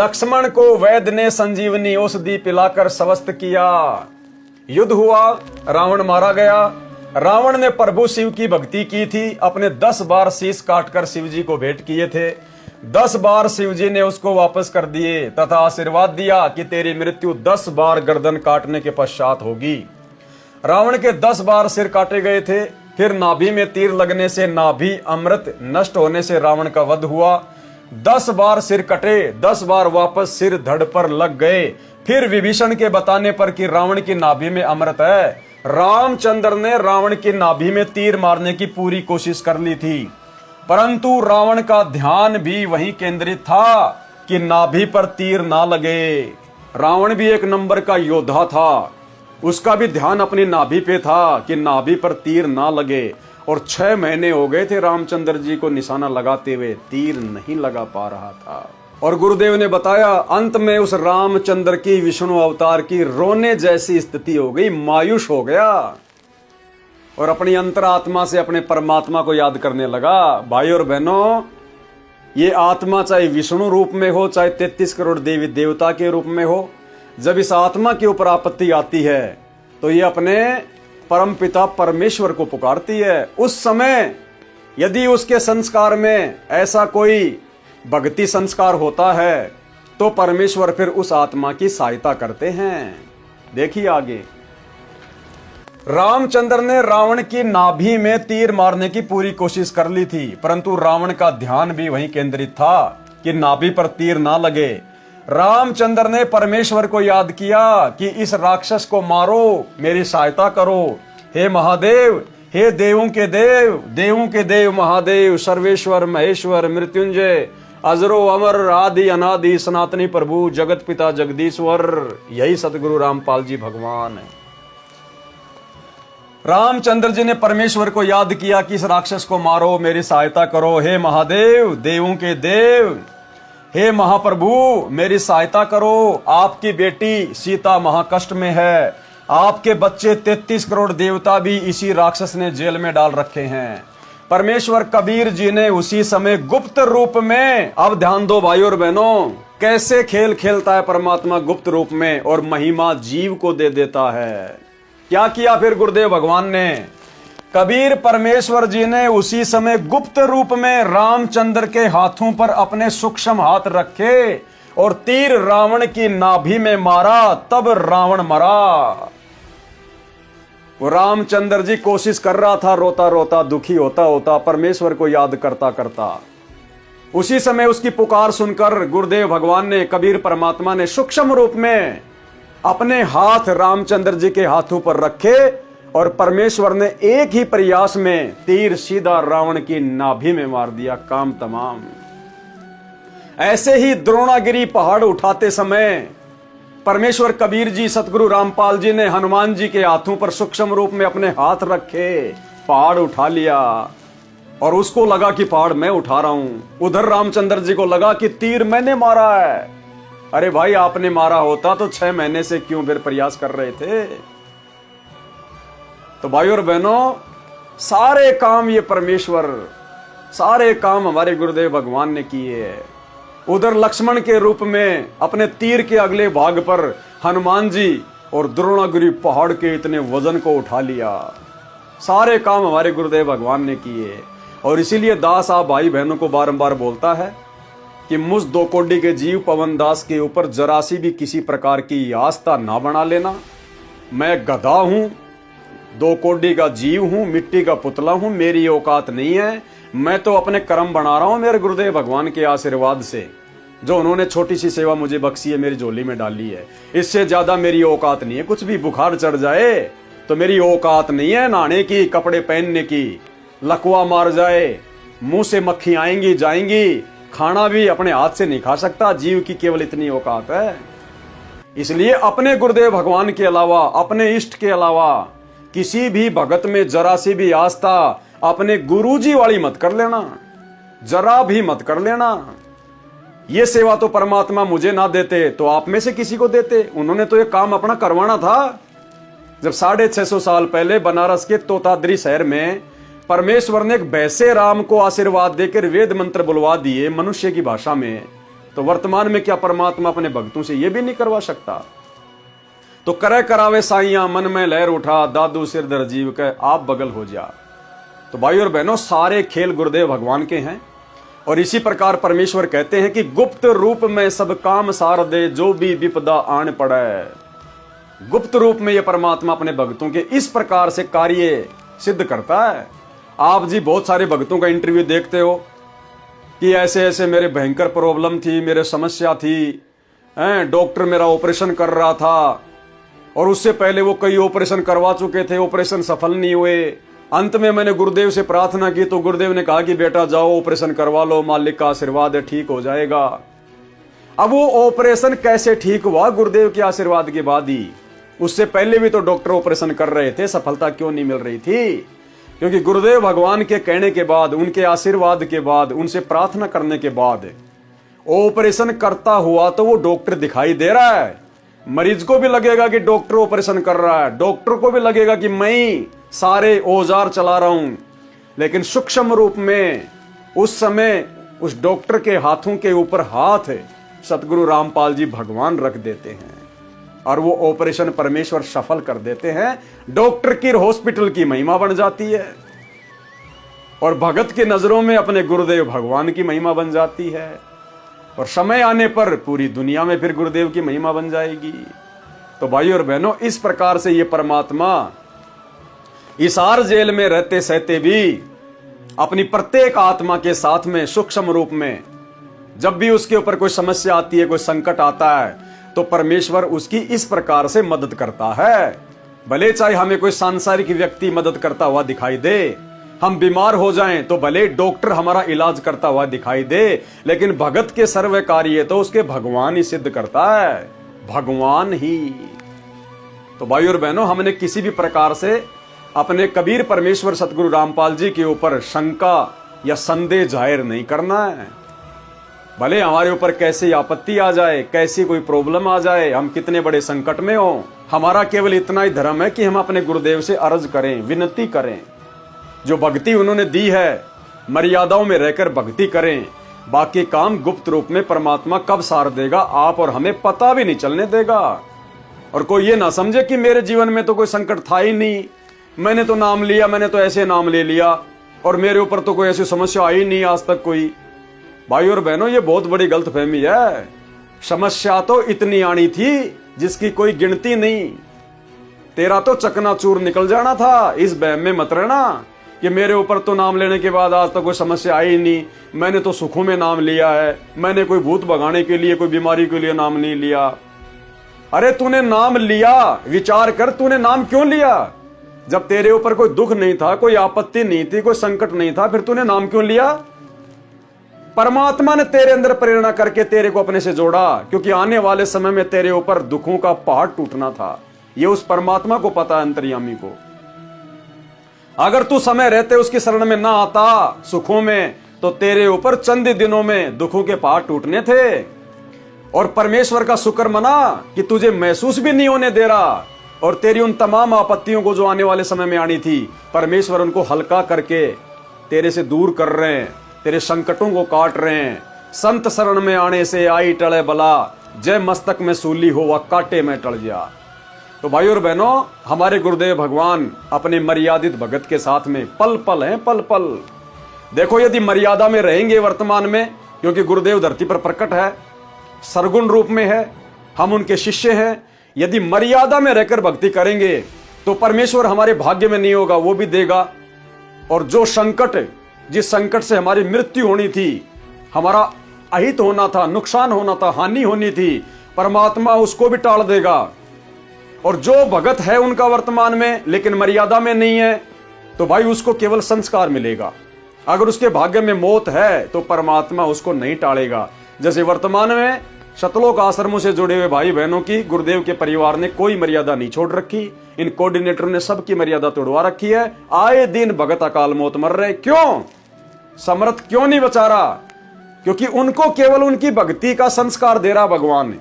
लक्ष्मण को वैद्य ने संजीवनी औषधि पिलाकर स्वस्थ किया। युद्ध हुआ, रावण मारा गया। रावण ने प्रभु शिव की भक्ति की थी, अपने 10 बार शीश काटकर शिव जी को भेंट किए थे। 10 बार शिव जी ने उसको वापस कर दिए तथा आशीर्वाद दिया कि तेरी मृत्यु 10 बार गर्दन काटने के पश्चात होगी। रावण के 10 बार सिर काटे गए थे। फिर नाभि में तीर लगने से नाभि अमृत नष्ट होने से रावण का वध हुआ। 10 बार सिर कटे, 10 बार वापस सिर धड़ पर लग गए। फिर विभीषण के बताने पर कि रावण की नाभि में अमृत है, रामचंद्र ने रावण की नाभि में तीर मारने की पूरी कोशिश कर ली थी, परंतु रावण का ध्यान भी वहीं केंद्रित था कि नाभि पर तीर ना लगे। रावण भी एक नंबर का योद्धा था, उसका भी ध्यान अपनी नाभि पे था कि नाभि पर तीर ना लगे। और 6 महीने हो गए थे रामचंद्र जी को निशाना लगाते हुए, तीर नहीं लगा पा रहा था। और गुरुदेव ने बताया अंत में उस रामचंद्र की विष्णु अवतार की रोने जैसी स्थिति हो गई, मायूस हो गया और अपनी अंतरात्मा से अपने परमात्मा को याद करने लगा। भाई और बहनों, ये आत्मा चाहे विष्णु रूप में हो, चाहे 33 करोड़ देवी देवता के रूप में हो, जब इस आत्मा के ऊपर आपत्ति आती है तो ये अपने परमपिता परमेश्वर को पुकारती है। उस समय यदि उसके संस्कार में ऐसा कोई भक्ति संस्कार होता है तो परमेश्वर फिर उस आत्मा की सहायता करते हैं। देखिए आगे, रामचंद्र ने रावण की नाभि में तीर मारने की पूरी कोशिश कर ली थी, परंतु रावण का ध्यान भी वहीं केंद्रित था कि नाभि पर तीर ना लगे। रामचंद्र ने परमेश्वर को याद किया कि इस राक्षस को मारो, मेरी सहायता करो। हे महादेव, हे देवों के देव, देवों के देव महादेव, सर्वेश्वर महेश्वर मृत्युंजय, अजरो अमर आदि अनादि सनातनी प्रभु जगत पिता जगदीश्वर, यही सतगुरु रामपाल जी भगवान है। रामचंद्र जी ने परमेश्वर को याद किया कि इस राक्षस को मारो, मेरी सहायता करो। हे महादेव, देवों के देव, हे महाप्रभु, मेरी सहायता करो। आपकी बेटी सीता महाकष्ट में है, आपके बच्चे 33 करोड़ देवता भी इसी राक्षस ने जेल में डाल रखे हैं। परमेश्वर कबीर जी ने उसी समय गुप्त रूप में, अब ध्यान दो भाई और बहनों, कैसे खेल खेलता है परमात्मा गुप्त रूप में और महिमा जीव को दे देता है। क्या किया फिर गुरुदेव भगवान ने? कबीर परमेश्वर जी ने उसी समय गुप्त रूप में रामचंद्र के हाथों पर अपने सूक्ष्म हाथ रखे और तीर रावण की नाभि में मारा, तब रावण मरा। वो रामचंद्र जी कोशिश कर रहा था, रोता रोता दुखी होता होता, परमेश्वर को याद करता करता। उसी समय उसकी पुकार सुनकर गुरुदेव भगवान ने, कबीर परमात्मा ने सूक्ष्म रूप में अपने हाथ रामचंद्र जी के हाथों पर रखे और परमेश्वर ने एक ही प्रयास में तीर सीधा रावण की नाभि में मार दिया। काम तमाम। ऐसे ही द्रोणागिरी पहाड़ उठाते समय परमेश्वर कबीर जी, सतगुरु रामपाल जी ने हनुमान जी के हाथों पर सूक्ष्म रूप में अपने हाथ रखे, पहाड़ उठा लिया और उसको लगा कि पहाड़ मैं उठा रहा हूं। उधर रामचंद्र जी को लगा कि तीर मैंने मारा है। अरे भाई, आपने मारा होता तो 6 महीने से क्यों फिर प्रयास कर रहे थे? तो भाई और बहनों, सारे काम ये परमेश्वर, सारे काम हमारे गुरुदेव भगवान ने किए हैं। उधर लक्ष्मण के रूप में अपने तीर के अगले भाग पर हनुमान जी और द्रोणागिरी पहाड़ के इतने वजन को उठा लिया। सारे काम हमारे गुरुदेव भगवान ने किए। और इसीलिए दास आप भाई बहनों को बारंबार बोलता है कि मुझ 2 कोड़ी के जीव पवन दास के ऊपर जरा सी भी किसी प्रकार की आस्था ना बना लेना। मैं गधा हूं, 2 कोड़ी का जीव हूं, मिट्टी का पुतला हूं, मेरी औकात नहीं है। मैं तो अपने कर्म बना रहा हूं मेरे गुरुदेव भगवान के आशीर्वाद से, जो उन्होंने छोटी सी सेवा मुझे बख्शी है, मेरी झोली में डाली है। इससे ज्यादा मेरी औकात नहीं है। कुछ भी बुखार चढ़ जाए तो मेरी औकात नहीं है नहाने की, कपड़े पहनने की। लकवा मार जाए, मुंह से मक्खी आएंगी जाएंगी, खाना भी अपने हाथ से नहीं खा सकता। जीव की केवल इतनी औकात है। इसलिए अपने गुरुदेव भगवान के अलावा, अपने इष्ट के अलावा किसी भी भगत में जरा सी भी आस्था अपने गुरुजी वाली मत कर लेना, जरा भी मत कर लेना। ये सेवा तो परमात्मा मुझे ना देते तो आप में से किसी को देते। उन्होंने तो ये काम अपना करवाना था। जब 650 साल पहले बनारस के तोताद्री शहर में परमेश्वर ने एक वैसे राम को आशीर्वाद देकर वेद मंत्र बुलवा दिए मनुष्य की भाषा में, तो वर्तमान में क्या परमात्मा अपने भक्तों से यह भी नहीं करवा सकता? तो करे करावे साइया मन में लहर उठा, दादू सिर दर जीव के आप बगल हो जा। तो भाई और बहनों, सारे खेल गुरुदेव भगवान के हैं। और इसी प्रकार परमेश्वर कहते हैं कि गुप्त रूप में सब काम सार दे, जो भी विपदा आन पड़े। गुप्त रूप में यह परमात्मा अपने भक्तों के इस प्रकार से कार्य सिद्ध करता है। आप जी बहुत सारे भक्तों का इंटरव्यू देखते हो कि ऐसे ऐसे मेरे भयंकर प्रॉब्लम थी, मेरे समस्या थी, डॉक्टर मेरा ऑपरेशन कर रहा था और उससे पहले वो कई ऑपरेशन करवा चुके थे, ऑपरेशन सफल नहीं हुए। अंत में मैंने गुरुदेव से प्रार्थना की तो गुरुदेव ने कहा कि बेटा जाओ ऑपरेशन करवा लो, मालिक का आशीर्वाद है, ठीक हो जाएगा। अब वो ऑपरेशन कैसे ठीक हुआ? गुरुदेव के आशीर्वाद के बाद ही। उससे पहले भी तो डॉक्टर ऑपरेशन कर रहे थे, सफलता क्यों नहीं मिल रही थी? क्योंकि गुरुदेव भगवान के कहने के बाद, उनके आशीर्वाद के बाद, उनसे प्रार्थना करने के बाद ऑपरेशन करता हुआ तो वो डॉक्टर दिखाई दे रहा है। मरीज को भी लगेगा कि डॉक्टर ऑपरेशन कर रहा है, डॉक्टर को भी लगेगा कि मैं सारे औजार चला रहा हूं, लेकिन सूक्ष्म रूप में उस समय उस डॉक्टर के हाथों के ऊपर हाथ सतगुरु रामपाल जी भगवान रख देते हैं और वो ऑपरेशन परमेश्वर सफल कर देते हैं। डॉक्टर की हॉस्पिटल की महिमा बन जाती है और भगत की नजरों में अपने गुरुदेव भगवान की महिमा बन जाती है। और समय आने पर पूरी दुनिया में फिर गुरुदेव की महिमा बन जाएगी। तो भाई और बहनों, इस प्रकार से ये परमात्मा हिसार जेल में रहते सहते भी अपनी प्रत्येक आत्मा के साथ में सूक्ष्म रूप में जब भी उसके ऊपर कोई समस्या आती है, कोई संकट आता है, तो परमेश्वर उसकी इस प्रकार से मदद करता है। भले चाहे हमें कोई सांसारिक व्यक्ति मदद करता हुआ दिखाई दे, हम बीमार हो जाएं तो भले डॉक्टर हमारा इलाज करता हुआ दिखाई दे, लेकिन भगत के सर्व कार्य तो उसके भगवान ही सिद्ध करता है, भगवान ही। तो भाई और बहनों, हमने किसी भी प्रकार से अपने कबीर परमेश्वर सतगुरु रामपाल जी के ऊपर शंका या संदेह जाहिर नहीं करना है। भले हमारे ऊपर कैसी आपत्ति आ जाए, कैसी कोई प्रॉब्लम आ जाए, हम कितने बड़े संकट में हो, हमारा केवल इतना ही धर्म है कि हम अपने गुरुदेव से अर्ज करें, विनती करें। जो भक्ति उन्होंने दी है, मर्यादाओं में रहकर भक्ति करें। बाकी काम गुप्त रूप में परमात्मा कब सार देगा, आप और हमें पता भी नहीं चलने देगा। और कोई ये ना समझे कि मेरे जीवन में तो कोई संकट था ही नहीं, मैंने तो नाम लिया, मैंने तो ऐसे नाम ले लिया और मेरे ऊपर तो कोई ऐसी समस्या आई नहीं आज तक कोई। भाई और बहनों, ये बहुत बड़ी गलतफहमी है। समस्या तो इतनी आनी थी जिसकी कोई गिनती नहीं। तेरा तो चकनाचूर निकल जाना था। इस बहम में मत रहना कि मेरे ऊपर तो नाम लेने के बाद आज तक कोई समस्या आई नहीं, मैंने तो सुखों में नाम लिया है, मैंने कोई भूत भगाने के लिए, कोई बीमारी के लिए नाम नहीं लिया। अरे तूने नाम लिया, विचार कर, तूने नाम क्यों लिया? जब तेरे ऊपर कोई दुख नहीं था, कोई आपत्ति नहीं थी, कोई संकट नहीं था, फिर तूने नाम क्यों लिया? परमात्मा ने तेरे अंदर प्रेरणा करके तेरे को अपने से जोड़ा, क्योंकि आने वाले समय में तेरे ऊपर दुखों का पहाड़ टूटना था। ये उस परमात्मा को पता है, अंतर्यामी को। अगर तू समय रहते उसकी शरण में ना आता सुखों में, तो तेरे ऊपर चंद दिनों में दुखों के पहाड़ टूटने थे। और परमेश्वर का शुक्र मना कि तुझे महसूस भी नहीं होने दे रहा, और तेरी उन तमाम आपत्तियों को जो आने वाले समय में आनी थी, परमेश्वर उनको हल्का करके तेरे से दूर कर रहे हैं, तेरे संकटों को काट रहे हैं। संत शरण में आने से आई टले बला, जय मस्तक में सूली हो व काटे में टल जा। तो भाई और बहनों, हमारे गुरुदेव भगवान अपने मर्यादित भगत के साथ में पल पल हैं, पल पल। देखो, यदि मर्यादा में रहेंगे वर्तमान में, क्योंकि गुरुदेव धरती पर प्रकट है, सरगुण रूप में है, हम उनके शिष्य हैं। यदि मर्यादा में रहकर भक्ति करेंगे तो परमेश्वर हमारे भाग्य में नहीं होगा, वो भी देगा। और जो संकट, जिस संकट से हमारी मृत्यु होनी थी, हमारा अहित होना था, नुकसान होना था, हानि होनी थी, परमात्मा उसको भी टाल देगा। और जो भगत है उनका वर्तमान में लेकिन मर्यादा में नहीं है, तो भाई उसको केवल संस्कार मिलेगा। अगर उसके भाग्य में मौत है तो परमात्मा उसको नहीं टालेगा। जैसे वर्तमान में शतलोक आश्रमों से जुड़े हुए भाई बहनों की गुरुदेव के परिवार ने कोई मर्यादा नहीं छोड़ रखी, इन कोऑर्डिनेटर ने सबकी मर्यादा तोड़वा रखी है। आए दिन भगत अकाल मौत मर रहे, क्यों? समर्थ क्यों नहीं बचा रहा? क्योंकि उनको केवल उनकी भक्ति का संस्कार दे रहा भगवान।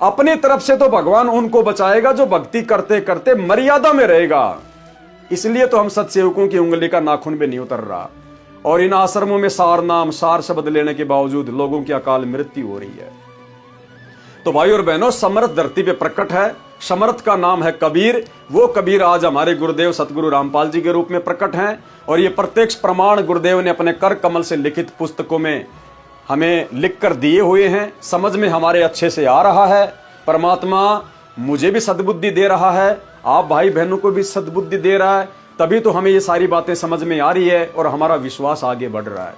अपनी तरफ से तो भगवान उनको बचाएगा जो भक्ति करते करते मर्यादा में रहेगा। इसलिए तो हम सत्सेवकों की उंगली का नाखून भी नहीं उतर रहा। और इन आश्रमों में सार नाम सार शब्द लेने के बावजूद लोगों की अकाल मृत्यु हो रही है। तो भाई और बहनों, समर्थ धरती पे प्रकट है। समर्थ का नाम है कबीर। वो कबीर आज हमारे गुरुदेव सतगुरु रामपाल जी के रूप में प्रकट हैं और ये प्रत्यक्ष प्रमाण गुरुदेव ने अपने कर कमल से लिखित पुस्तकों में हमें लिख कर दिए हुए हैं। समझ में हमारे अच्छे से आ रहा है। परमात्मा मुझे भी सद्बुद्धि दे रहा है, आप भाई बहनों को भी सद्बुद्धि दे रहा है, तभी तो हमें ये सारी बातें समझ में आ रही है और हमारा विश्वास आगे बढ़ रहा है।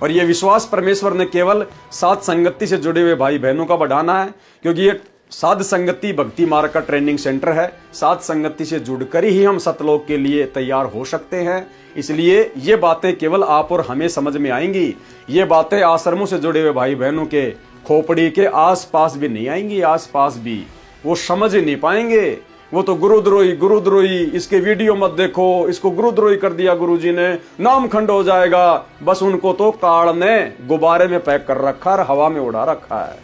और ये विश्वास परमेश्वर ने केवल साध संगति से जुड़े हुए भाई बहनों का बढ़ाना है, क्योंकि ये साध संगति भक्ति मार्ग का ट्रेनिंग सेंटर है। साध संगति से जुड़कर ही हम सतलोक के लिए तैयार हो सकते हैं। इसलिए ये बातें केवल आप और हमें समझ में आएंगी। ये बातें आश्रमों से जुड़े हुए भाई बहनों के खोपड़ी के आसपास भी नहीं आएंगी। आसपास भी वो समझ ही नहीं पाएंगे। वो तो गुरुद्रोही, इसके वीडियो मत देखो, इसको गुरुद्रोही कर दिया गुरुजी ने, नाम खंड हो जाएगा। बस उनको तो काल ने गुब्बारे में पैक कर रखा है, हवा में उड़ा रखा है।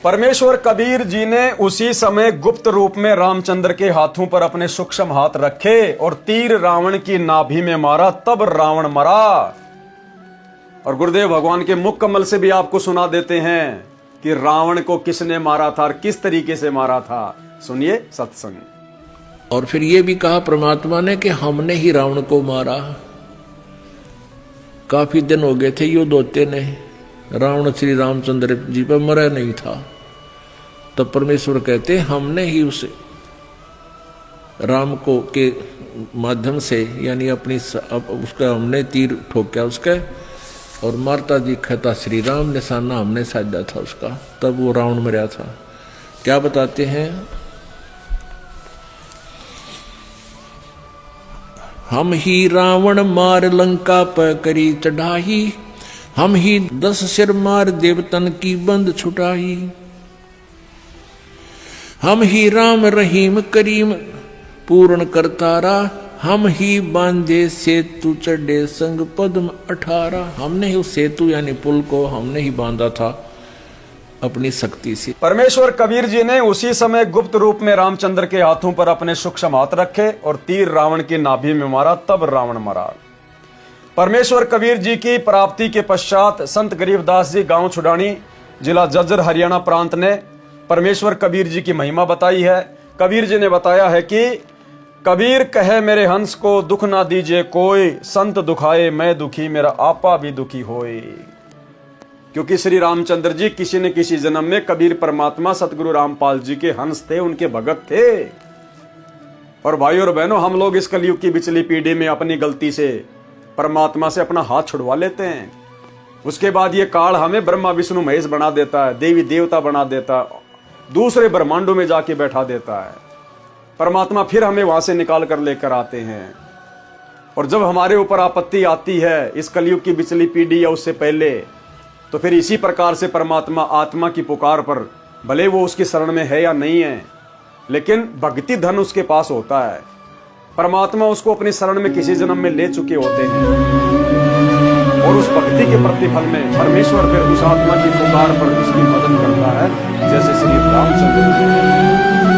परमेश्वर कबीर जी ने उसी समय गुप्त रूप में रामचंद्र के हाथों पर अपने सूक्ष्म हाथ रखे और तीर रावण की नाभि में मारा, तब रावण मरा। और गुरुदेव भगवान के मुख कमल से भी आपको सुना देते हैं कि रावण को किसने मारा था और किस तरीके से मारा था। सुनिए सत्संग। और फिर ये भी कहा परमात्मा ने कि हमने ही रावण को मारा। काफी दिन हो गए थे युद्ध होते ने, रावण श्री रामचंद्र जी पर मरा नहीं था। तब परमेश्वर कहते हमने ही उसे राम को के माध्यम से, यानी अपनी उसका हमने तीर ठोका उसका, और मारता दिखा श्री राम, निशाना हमने साधा था उसका, तब वो रावण मरा था। क्या बताते हैं, हम ही रावण मार लंका पर करी चढ़ाई, हम ही 10 सिर मार देवतन की बंद छुटाई, हम ही राम रहीम करीम पूर्ण करतारा, हम ही बांधे सेतु चढ़े संग पद्म 18। हमने ही उस सेतु यानी पुल को हमने ही बांधा था अपनी शक्ति से। परमेश्वर कबीर जी ने उसी समय गुप्त रूप में रामचंद्र के हाथों पर अपने सूक्ष्म हाथ रखे और तीर रावण की नाभि में मारा, तब रावण मरा। परमेश्वर कबीर जी की प्राप्ति के पश्चात संत गरीबदास जी गांव छुडानी, जिला जज्जर, हरियाणा प्रांत ने परमेश्वर कबीर जी की महिमा बताई है। कबीर जी ने बताया है कि कबीर कहे मेरे हंस को दुख ना दीजिए कोई, संत दुखाए मैं दुखी मेरा आपा भी दुखी होए। क्योंकि श्री रामचंद्र जी किसी न किसी जन्म में कबीर परमात्मा सतगुरु रामपाल जी के हंस थे, उनके भगत थे। और भाई और बहनों, हम लोग इस कलयुग की बिचली पीढ़ी में अपनी गलती से परमात्मा से अपना हाथ छुड़वा लेते हैं। उसके बाद ये काल हमें ब्रह्मा विष्णु महेश बना देता है, देवी देवता बना देता है, दूसरे ब्रह्मांडों में जाके बैठा देता है। परमात्मा फिर हमें वहां से निकाल कर लेकर आते हैं। और जब हमारे ऊपर आपत्ति आती है इस कलयुग की बिचली पीढ़ी या उससे पहले, तो फिर इसी प्रकार से परमात्मा आत्मा की पुकार पर, भले वो उसकी शरण में है या नहीं है, लेकिन भक्ति धन उसके पास होता है। परमात्मा उसको अपनी शरण में किसी जन्म में ले चुके होते हैं और उस भक्ति के प्रतिफल में परमेश्वर फिर उस आत्मा की पुकार पर उसकी मदद करता है, जैसे श्री रामचंद्र जी।